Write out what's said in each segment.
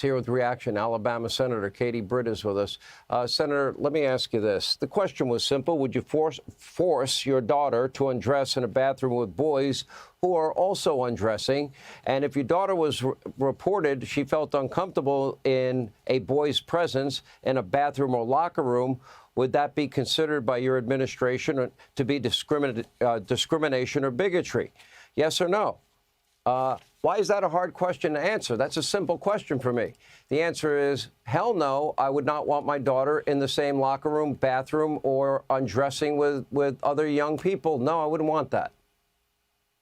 Here with reaction, Alabama Senator Katie Britt is with us. Senator, let me ask you this. The question was simple. Would you force your daughter to undress in a bathroom with boys who are also undressing? And if your daughter was reported she felt uncomfortable in a boy's presence in a bathroom or locker room, would that be considered by your administration to be discrimination or bigotry? Yes or no? Why is that a hard question to answer? That's a simple question for me. The answer is, hell no, I would not want my daughter in the same locker room, bathroom, or undressing with other young people. No, I wouldn't want that.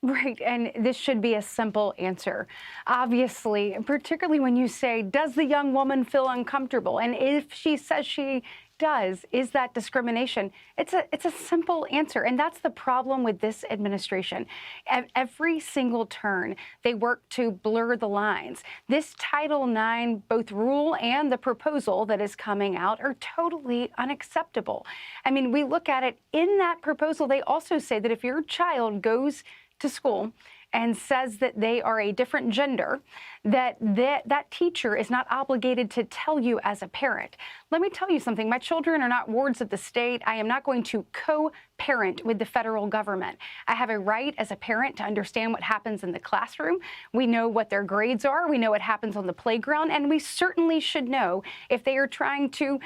Right, and this should be a simple answer. Obviously, particularly when you say, does the young woman feel uncomfortable? And if she says she does, is that discrimination? It's a simple answer, and that's the problem with this administration. At every single turn, they work to blur the lines. This Title IX, both rule and the proposal that is coming out, are totally unacceptable. I mean, we look at it in that proposal. They also say that if your child goes to school and says that they are a different gender, that teacher is not obligated to tell you as a parent. Let me tell you something. My children are not wards of the state. I am not going to co-parent with the federal government. I have a right as a parent to understand what happens in the classroom. We know what their grades are. We know what happens on the playground. And we certainly should know if they are trying to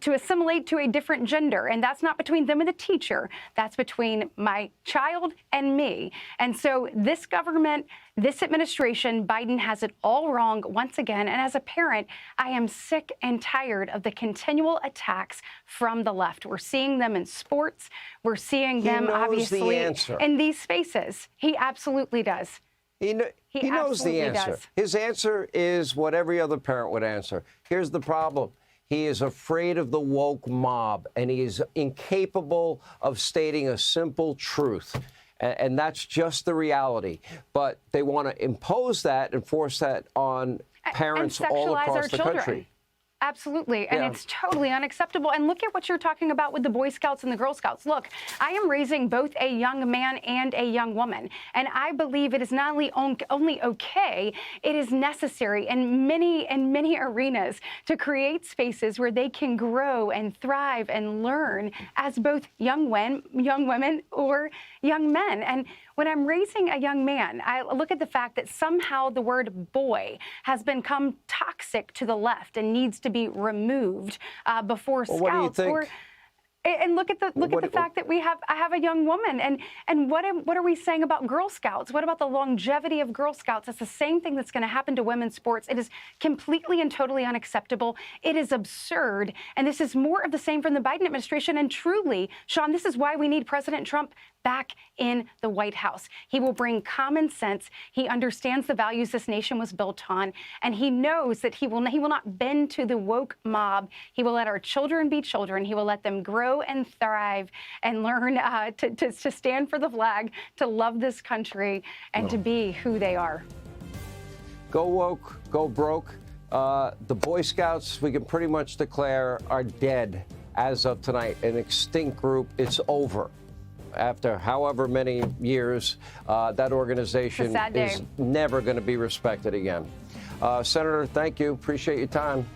assimilate to a different gender. And that's not between them and the teacher. That's between my child and me. And so this government, this administration, Biden has it all wrong once again. And as a parent, I am sick and tired of the continual attacks from the left. We're seeing them in sports. We're seeing them, obviously, in these spaces. He absolutely does. He knows the answer. His answer is what every other parent would answer. Here's the problem. He is afraid of the woke mob, and he is incapable of stating a simple truth. And that's just the reality. But they want to impose that and force that on parents all across the country. Absolutely. And it's totally unacceptable. And look at what you're talking about with the Boy Scouts and the Girl Scouts. Look, I am raising both a young man and a young woman. And I believe it is not only okay, it is necessary in many arenas to create spaces where they can grow and thrive and learn as both young women or young men. And when I'm raising a young man, I look at the fact that somehow the word boy has become toxic to the left and needs to be removed before Scouts. What do you think? And look at the fact that I have a young woman, and what are we saying about Girl Scouts? What about the longevity of Girl Scouts? It's the same thing that's going to happen to women's sports. It is completely and totally unacceptable. It is absurd, and this is more of the same from the Biden administration. And truly, Sean, this is why we need President Trump back in the White House. He will bring common sense. He understands the values this nation was built on, and he knows that he will not bend to the woke mob. He will let our children be children. He will let them grow and thrive and learn to stand for the flag, to love this country, and to be who they are. Go woke, go broke. The Boy Scouts, we can pretty much declare, are dead as of tonight. An extinct group. It's over. After however many years, that organization is never going to be respected again. Senator, thank you. Appreciate your time.